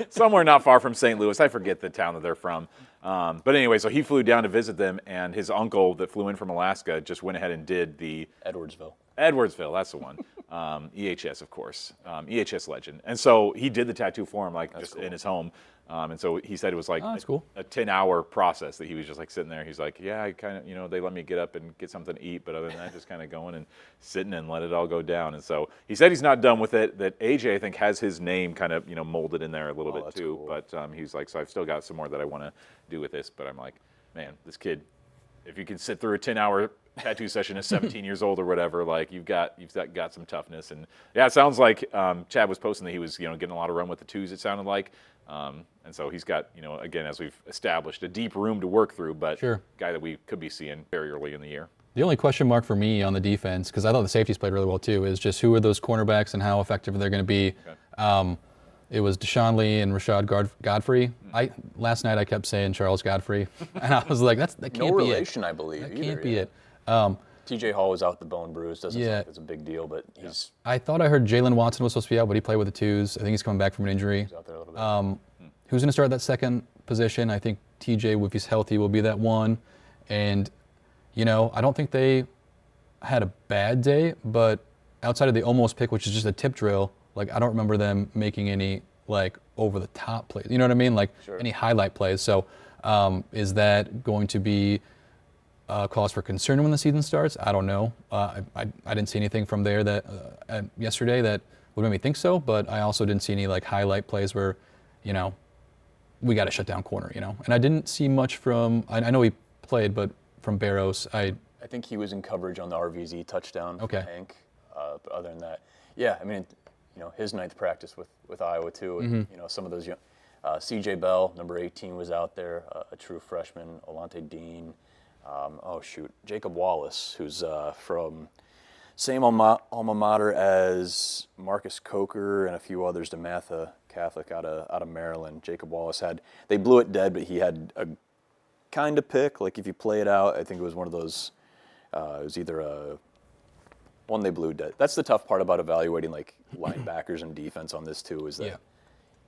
Speaker 4: Somewhere not far from St. Louis. I forget the town that they're from. But anyway, so he flew down to visit them, and his uncle that flew in from Alaska just went ahead and did the
Speaker 5: Edwardsville,
Speaker 4: that's the one. EHS, of course, EHS legend. And so he did the tattoo for him, in his home. And so he said it was like
Speaker 6: that's cool.
Speaker 4: a 10-hour process that he was just like sitting there. He's like, yeah, I kind of, they let me get up and get something to eat, but other than that, just kind of going and sitting and let it all go down. And so he said he's not done with it, that AJ, I think, has his name kind of, molded in there a little bit too.
Speaker 5: Cool.
Speaker 4: But he's like, so I've still got some more that I want to do with this. But I'm like, man, this kid, if you can sit through a 10-hour tattoo session at 17 years old or whatever, like you've got some toughness. And yeah, it sounds like Chad was posting that he was getting a lot of run with the twos, it sounded like. And so he's got, again, as we've established, a deep room to work through, but guy that we could be seeing very early in the year.
Speaker 6: The only question mark for me on the defense, because I thought the safeties played really well too, is just who are those cornerbacks and how effective they're going to be. Okay. It was Deshaun Lee and Rashad Godfrey. Last night I kept saying Charles Godfrey, and I was like, that can't be it.
Speaker 5: No relation, I believe.
Speaker 6: That can't be it.
Speaker 5: TJ Hall was out with the bone bruise. Doesn't sound like it's a big deal, but he's.
Speaker 6: I thought I heard Jalen Watson was supposed to be out, but he played with the twos. I think he's coming back from an injury.
Speaker 5: He's out there a little bit.
Speaker 6: Who's going to start that second position? I think TJ, if he's healthy, will be that one. And, I don't think they had a bad day, but outside of the almost pick, which is just a tip drill, like I don't remember them making any like over the top plays. You know what I mean? Like any highlight plays. So is that going to be a cause for concern when the season starts? I don't know. I didn't see anything from there that yesterday that would make me think so, but I also didn't see any like highlight plays where, we got to shut down corner, And I didn't see much from, I know he played, but from Barrows, I
Speaker 5: think he was in coverage on the RVZ touchdown from Hank. But other than that, I mean, his ninth practice with Iowa too. And, some of those young, CJ Bell, number 18, was out there, a true freshman. Alante Dean, Jacob Wallace, who's from same alma mater as Marcus Coker and a few others, DeMatha Catholic out of Maryland. Jacob Wallace they blew it dead, but he had a kind of pick. Like if you play it out, I think it was one of those. It was either one they blew dead. That's the tough part about evaluating like linebackers and defense on this too, is that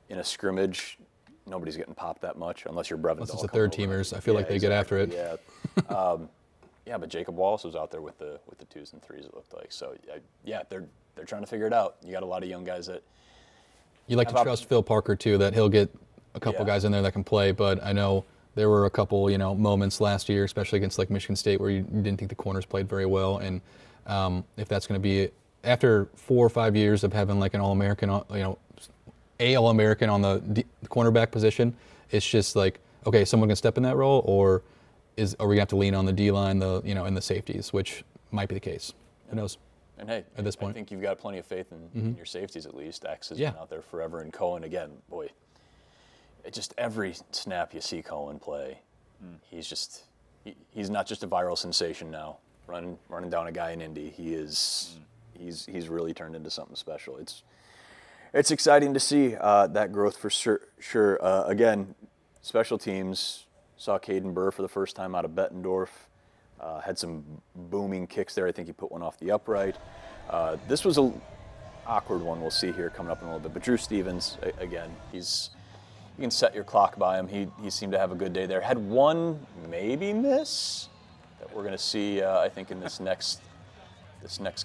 Speaker 5: in a scrimmage, nobody's getting popped that much unless you're Brevin.
Speaker 6: Unless it's the third teamers, I feel like they get after it.
Speaker 5: Yeah. But Jacob Wallace was out there with the twos and threes. It looked like so. They're trying to figure it out. You got a lot of young guys that.
Speaker 6: You like to trust Phil Parker too, that he'll get a couple guys in there that can play. But I know there were a couple, moments last year, especially against like Michigan State, where you didn't think the corners played very well. And if that's going to be after 4 or 5 years of having like an All-American, All-American on the cornerback position, it's just like, okay, someone can step in that role, or are we going to have to lean on the D-line, and the safeties, which might be the case. Who knows?
Speaker 5: And hey,
Speaker 6: at this point,
Speaker 5: I think you've got plenty of faith in your safeties at least. X has been out there forever, and Cohen again, boy. It just every snap you see Cohen play, he's not just a viral sensation now. Running down a guy in Indy, he's really turned into something special. It's exciting to see that growth for sure. Again, special teams, saw Caden Burr for the first time out of Bettendorf. Had some booming kicks there. I think he put one off the upright. This was an awkward one we'll see here coming up in a little bit. But Drew Stevens, again, you can set your clock by him. He seemed to have a good day there. Had one maybe miss that we're going to see, I think, in this next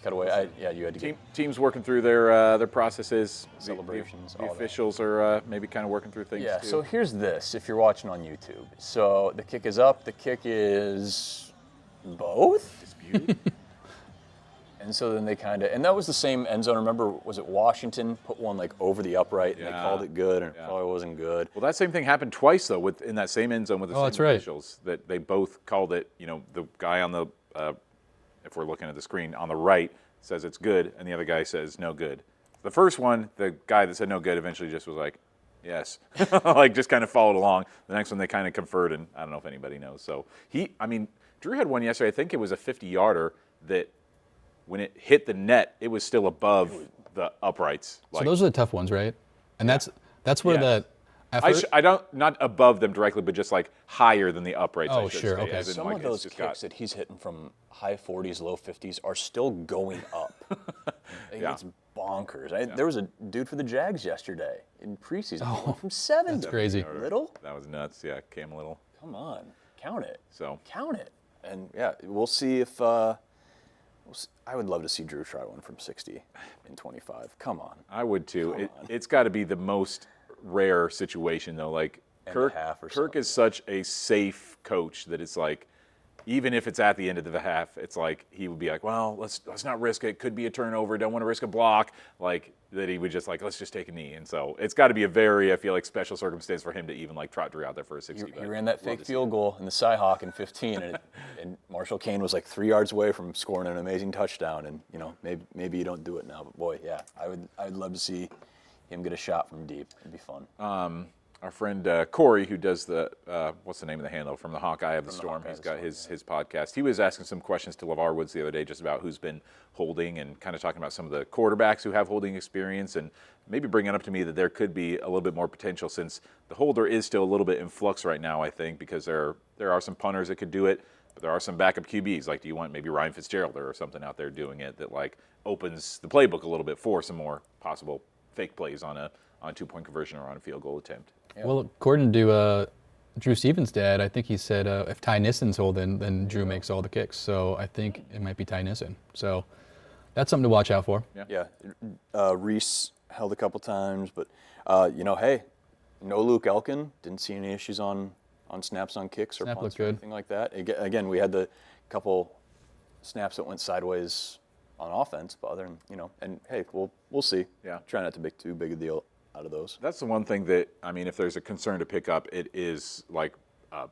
Speaker 5: cutaway. You had to
Speaker 4: teams working through their processes.
Speaker 5: Celebrations.
Speaker 4: The officials are maybe kind of working through things too.
Speaker 5: So here's this, if you're watching on YouTube. So the kick is up. The kick is both.
Speaker 4: Disputed.
Speaker 5: And so then and that was the same end zone. Remember, was it Washington put one like over the upright and they called it good, and it probably wasn't good.
Speaker 4: Well, that same thing happened twice though, in that same end zone with the same officials. That they both called it. The guy on the, if we're looking at the screen on the right, says it's good, and the other guy says no good. The first one, the guy that said no good eventually just was like, yes, like just kind of followed along. The next one they kind of conferred, and I don't know if anybody knows. So Drew had one yesterday. I think it was a 50-yarder that. When it hit the net, it was still above the uprights.
Speaker 6: So those are the tough ones, right? And that's where that effort.
Speaker 4: I don't, not above them directly, but just like higher than the uprights.
Speaker 6: Oh, sure, okay.
Speaker 5: Some of those kicks that he's hitting from high 40s, low 50s are still going up. It's bonkers. There was a dude for the Jags yesterday in preseason. Went from 70.
Speaker 6: That's crazy.
Speaker 5: Little?
Speaker 4: That was nuts. Yeah, Cam Little.
Speaker 5: Come on, count it.
Speaker 4: So
Speaker 5: count it. And we'll see if. I would love to see Drew try one from 60 in 25. Come on.
Speaker 4: I would too. It's got to be the most rare situation though. Like Kirk is such a safe coach that it's like, even if it's at the end of the half, it's like he would be like, well, let's not risk it. Could be a turnover. Don't want to risk a block. Like that he would just like, let's just take a knee. And so it's got to be a very, I feel like, special circumstance for him to even like trot Drew out there for a 60.
Speaker 5: He ran that fake field goal in the Cyhawk in 15, and Marshall Kane was like 3 yards away from scoring an amazing touchdown. And maybe you don't do it now, but boy, yeah, I'd love to see him get a shot from deep. It'd be fun.
Speaker 4: Our friend Corey, who does the, what's the name of the handle, from the Hawkeye of the Storm, he's got his podcast. He was asking some questions to LeVar Woods the other day just about who's been holding and kind of talking about some of the quarterbacks who have holding experience and maybe bringing up to me that there could be a little bit more potential since the holder is still a little bit in flux right now, I think, because there are some punters that could do it, but there are some backup QBs. Like, do you want maybe Ryan Fitzgerald or something out there doing it that, like, opens the playbook a little bit for some more possible fake plays on a two-point conversion or on a field goal attempt?
Speaker 5: Yeah.
Speaker 6: Well, according to Drew Stevens' dad, I think he said if Ty Nissen's holding, then Drew makes all the kicks. So I think it might be Ty Nissen. So that's something to watch out for.
Speaker 5: Yeah. Reese held a couple times, but hey, no Luke Elkin. Didn't see any issues on snaps on kicks or punts or anything like that. Again, we had the couple snaps that went sideways on offense, but other than and hey, we'll see.
Speaker 4: Yeah.
Speaker 5: Try not to make too big a deal out of those.
Speaker 4: That's the one thing that, I mean, if there's a concern to pick up, it is like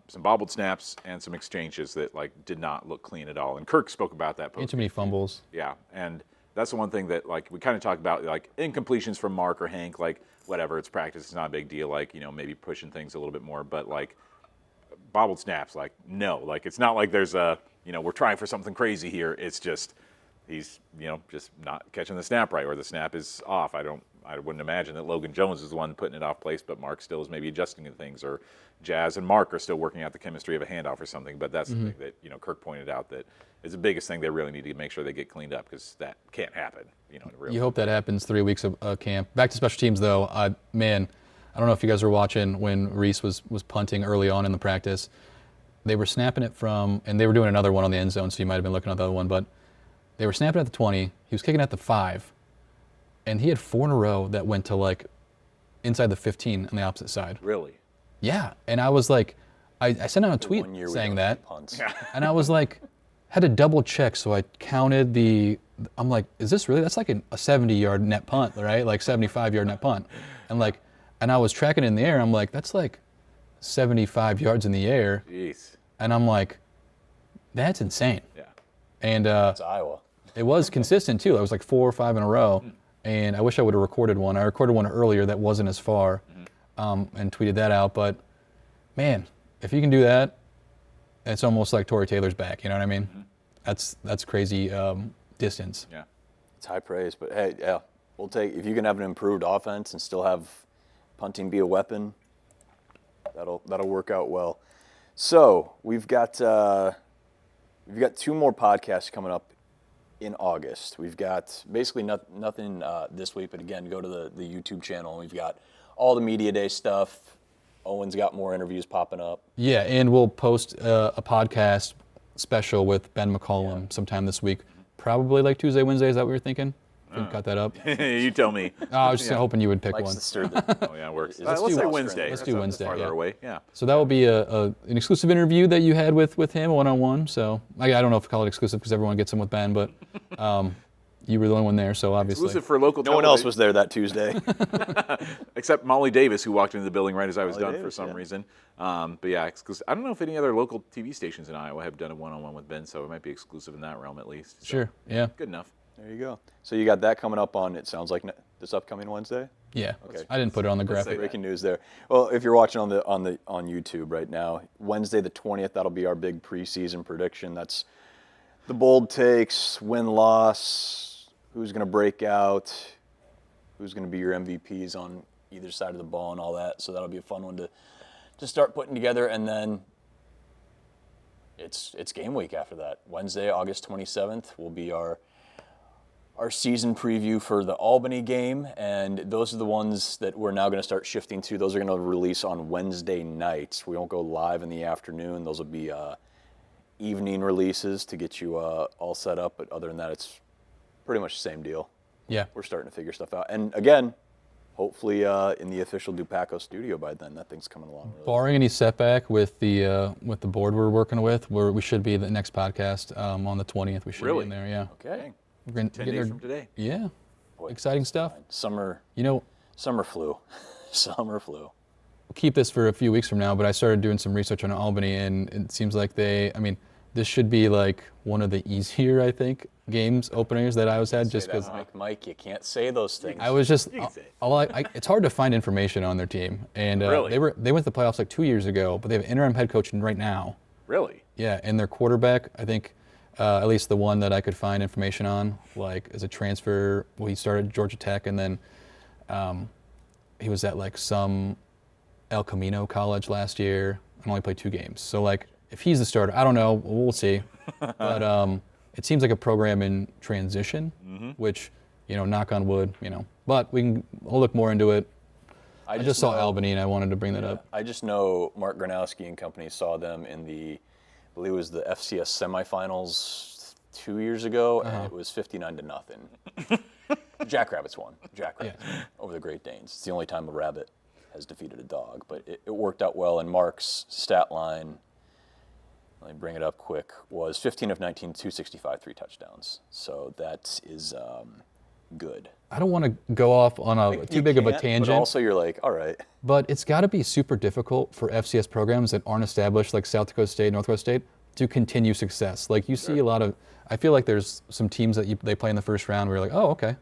Speaker 4: some bobbled snaps and some exchanges that like did not look clean at all. And Kirk spoke about that.
Speaker 6: Too many fumbles.
Speaker 4: Yeah, and that's the one thing that like we kind of talked about, like incompletions from Mark or Hank, like whatever, it's practice, it's not a big deal, like maybe pushing things a little bit more, but like bobbled snaps, like no, like it's not like there's a we're trying for something crazy here. It's just he's just not catching the snap right, or the snap is off. I wouldn't imagine that Logan Jones is the one putting it off place, but Mark still is maybe adjusting to things, or Jazz and Mark are still working out the chemistry of a handoff or something. But that's the thing that Kirk pointed out that is the biggest thing they really need to make sure they get cleaned up, because that can't happen. In real.
Speaker 6: You hope that happens 3 weeks of camp. Back to special teams though, man, I don't know if you guys were watching when Reese was punting early on in the practice. They were snapping it from, and they were doing another one on the end zone, so you might have been looking at the other one, but they were snapping at the 20. He was kicking at the 5. And he had 4 in a row that went to like inside the 15 on the opposite side.
Speaker 4: Really?
Speaker 6: Yeah. And I was like, I sent out a tweet saying that. And I was like, had to double check. So I counted I'm like, is this really? That's like a 70-yard net punt, right? Like 75-yard net punt. And I was tracking it in the air. I'm like, that's like 75 yards in the air.
Speaker 4: Jeez.
Speaker 6: And I'm like, that's insane.
Speaker 4: Yeah.
Speaker 6: And
Speaker 5: it's Iowa.
Speaker 6: It was consistent too. It was like 4 or 5 in a row. And I wish I would have recorded one. I recorded one earlier that wasn't as far and tweeted that out. But, man, if you can do that, it's almost like Torrey Taylor's back. You know what I mean? That's crazy distance.
Speaker 4: Yeah.
Speaker 5: It's high praise. But, hey, yeah, we'll take – if you can have an improved offense and still have punting be a weapon, that'll work out well. So we've got 2 more podcasts coming up in August. We've got basically nothing this week, but again, go to the YouTube channel. We've got all the media day stuff. Owen's got more interviews popping up. Yeah,
Speaker 6: and we'll post a podcast special with Ben McCollum sometime this week. Probably like Tuesday, Wednesday. Is that what you're thinking? Cut that up.
Speaker 4: You tell me.
Speaker 6: I was just hoping you would pick one.
Speaker 4: Oh yeah, it works. Let's say Wednesday.
Speaker 6: Let's do Wednesday.
Speaker 4: Farther away. Yeah.
Speaker 6: So that will be an exclusive interview that you had with him one-on-one. So I don't know if I call it exclusive because everyone gets them with Ben, but you were the only one there, so obviously.
Speaker 4: Exclusive for local.
Speaker 5: No one else was there that Tuesday,
Speaker 4: except Molly Davis, who walked into the building right as I was done for some reason. But yeah, exclusive. I don't know if any other local TV stations in Iowa have done a one-on-one with Ben, so it might be exclusive in that realm at least. So,
Speaker 6: sure. Yeah.
Speaker 4: Good enough.
Speaker 5: There you go. So you got that coming up on, it sounds like, this upcoming Wednesday?
Speaker 6: Yeah.
Speaker 5: Okay.
Speaker 6: I didn't put it on the graphic.
Speaker 5: Breaking news there. Well, if you're watching on YouTube right now, Wednesday the 20th, that'll be our big preseason prediction. That's the bold takes, win-loss, who's going to break out, who's going to be your MVPs on either side of the ball and all that. So that'll be a fun one to start putting together. And then it's game week after that. Wednesday, August 27th, will be our season preview for the Albany game, and those are the ones that we're now going to start shifting to. Those are going to release on Wednesday nights. We won't go live in the afternoon. Those will be evening releases to get you all set up. But other than that, it's pretty much the same deal.
Speaker 6: Yeah.
Speaker 5: We're starting to figure stuff out. And again, hopefully in the official Dupaco studio by then, that thing's coming along. Really
Speaker 6: Barring any setback with the board we're working with, we should be the next podcast on the 20th. We should be in there. Yeah.
Speaker 5: Okay.
Speaker 6: We're gonna
Speaker 4: 10
Speaker 6: get
Speaker 4: days
Speaker 6: there-
Speaker 4: from today.
Speaker 6: Yeah.
Speaker 5: Boy,
Speaker 6: Exciting stuff.
Speaker 5: Summer flu. Summer flu.
Speaker 6: We'll keep this for a few weeks from now, but I started doing some research on Albany, and it seems like this should be like one of the easier, I think, games openers that I was had, just because
Speaker 5: Mike, you can't say those things.
Speaker 6: I was just, it's hard to find information on their team, and
Speaker 4: Really?
Speaker 6: they went to the playoffs like 2 years ago, but they have an interim head coach right now.
Speaker 4: Really?
Speaker 6: Yeah, and their quarterback, I think, at least the one that I could find information on, like as a transfer. Well, he started at Georgia Tech, and then he was at like some El Camino college last year and only played 2 games. So like, if he's the starter, I don't know. We'll see. But it seems like a program in transition, which, knock on wood, But we'll look more into it. I just saw Albany, and I wanted to bring that up.
Speaker 5: I just know Mark Gronowski and company saw them in I believe it was the FCS semifinals 2 years ago, and it was 59-0. Jackrabbits won. Over the Great Danes. It's the only time a rabbit has defeated a dog, but it worked out well. And Mark's stat line, let me bring it up quick, was 15 of 19, 265, 3 touchdowns. So that is good.
Speaker 6: I don't want to go off on too big of a tangent.
Speaker 5: But also you're like, all right.
Speaker 6: But it's got to be super difficult for FCS programs that aren't established, like South Dakota State, North Dakota State, to continue success. Like you see a lot of, I feel like there's some teams that they play in the first round where you're like, oh, okay.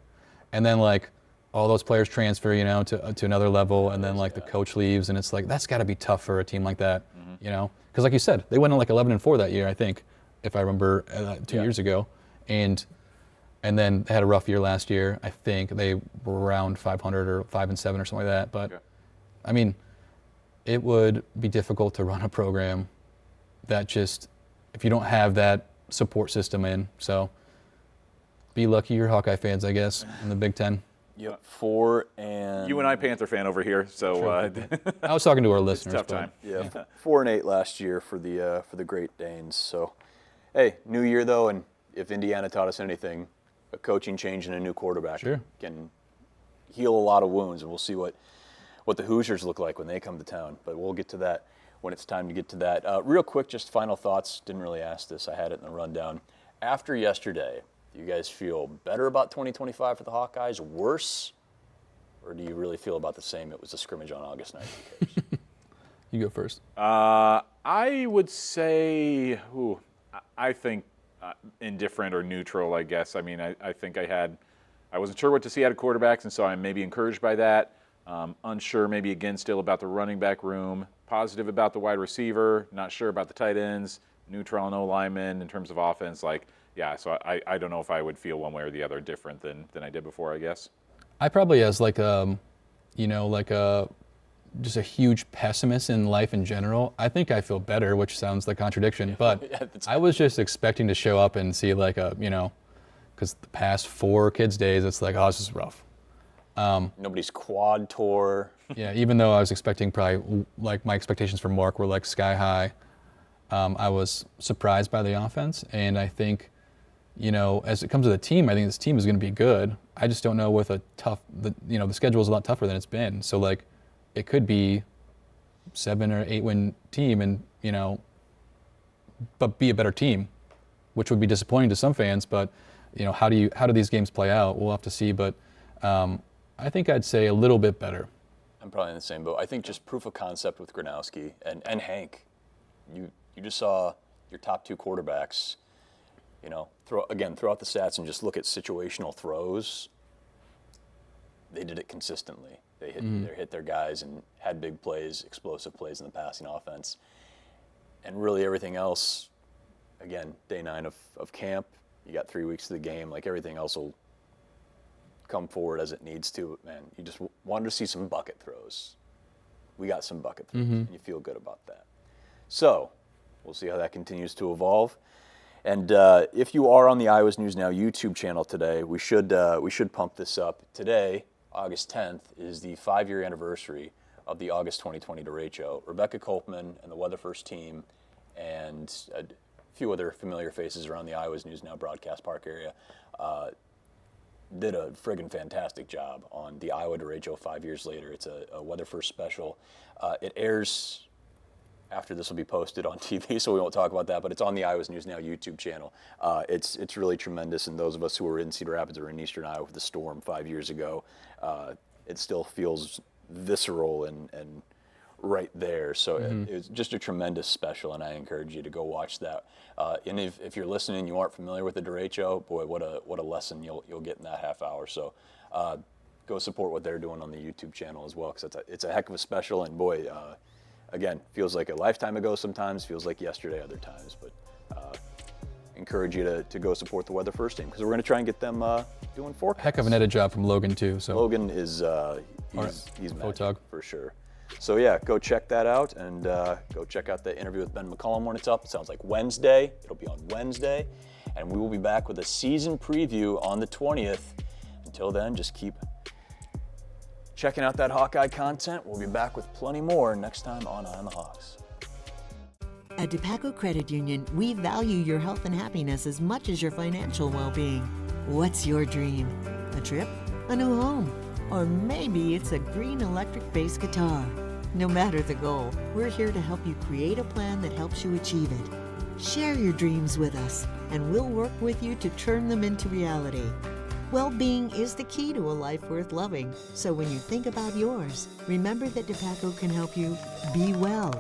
Speaker 6: And then like all those players transfer, to another level, and then like the coach leaves, and it's like, that's got to be tough for a team like that, Because like you said, they went on like 11-4 that year, I think, if I remember 2 years ago. And then they had a rough year last year. I think they were around 500 or 5-7 or something like that. But I mean, it would be difficult to run a program that just, if you don't have that support system in. So be lucky you're Hawkeye fans, I guess, in the Big Ten.
Speaker 5: Yep. 4 and
Speaker 4: You and I, Panther fan over here. So
Speaker 6: I was talking to our listeners.
Speaker 4: tough time.
Speaker 5: Yeah, 4-8 last year for the Great Danes. So, hey, new year though, and if Indiana taught us anything, a coaching change and a new quarterback can heal a lot of wounds, and we'll see what the Hoosiers look like when they come to town. But we'll get to that when it's time to get to that. Real quick, just final thoughts. Didn't really ask this. I had it in the rundown. After yesterday, do you guys feel better about 2025 for the Hawkeyes, worse, or do you really feel about the same? It was a scrimmage on August 9th. Who cares?
Speaker 6: You go first.
Speaker 4: I would say, I think indifferent or neutral, I guess. I mean, I think I wasn't sure what to see out of quarterbacks, and so I'm maybe encouraged by that. Unsure maybe again still about the running back room. Positive about the wide receiver. Not sure about the tight ends. Neutral on O-linemen in terms of offense. So I don't know if I would feel one way or the other different than I did before, I guess. I
Speaker 6: probably as just a huge pessimist in life in general. I think I feel better, which sounds like contradiction, but I was just expecting to show up and see because the past 4 kids' days, it's like, oh, this is rough.
Speaker 5: Nobody's quad tore.
Speaker 6: Yeah, even though I was expecting probably, like my expectations for Mark were like sky high, I was surprised by the offense, and I think, as it comes to the team, I think this team is going to be good. I just don't know with the schedule is a lot tougher than it's been. So like, it could be 7 or 8 win team, and but be a better team, which would be disappointing to some fans. But how do these games play out? We'll have to see. But I think I'd say a little bit better.
Speaker 5: I'm probably in the same boat. I think just proof of concept with Gronowski and Hank. You just saw your top 2 quarterbacks. Throw out the stats and just look at situational throws. They did it consistently. They hit their guys and had big plays, explosive plays in the passing offense. And really everything else, again, day 9 of camp, you got 3 weeks to the game, like everything else will come forward as it needs to. Man, you just wanted to see some bucket throws. We got some bucket throws, and you feel good about that. So we'll see how that continues to evolve. And if you are on the Iowa's News Now YouTube channel today, we should pump this up. Today, August 10th, is the 5-year anniversary of the August 2020 derecho. Rebecca Kolpman and the Weather First team and a few other familiar faces around the Iowa's News Now broadcast park area, did a friggin' fantastic job on the Iowa derecho 5 years later. It's a Weather First special. It airs after this will be posted on TV, so we won't talk about that, but it's on the Iowa's News Now YouTube channel. It's really tremendous, and those of us who were in Cedar Rapids or in Eastern Iowa with the storm 5 years ago, it still feels visceral and right there. So it's just a tremendous special, and I encourage you to go watch that. And if you're listening, you aren't familiar with the derecho, boy, what a lesson you'll get in that half hour. So go support what they're doing on the YouTube channel as well, because it's a heck of a special, and boy, again, feels like a lifetime ago sometimes, feels like yesterday other times, but encourage you to go support the Weather First team, because we're going to try and get them doing forecasts.
Speaker 6: Heck of an edit job from Logan too. So
Speaker 5: Logan is he's magic,
Speaker 6: Photog.
Speaker 5: for sure. So yeah, go check that out, and go check out the interview with Ben McCollum when it's up. It sounds like Wednesday. It'll be on Wednesday, and we will be back with a season preview on the 20th. Until then, just keep checking out that Hawkeye content. We'll be back with plenty more next time on Eye on the Hawks.
Speaker 1: At DePaco Credit Union, we value your health and happiness as much as your financial well-being. What's your dream? A trip? A new home? Or maybe it's a green electric bass guitar. No matter the goal, we're here to help you create a plan that helps you achieve it. Share your dreams with us, and we'll work with you to turn them into reality. Well-being is the key to a life worth loving. So when you think about yours, remember that DePaco can help you be well.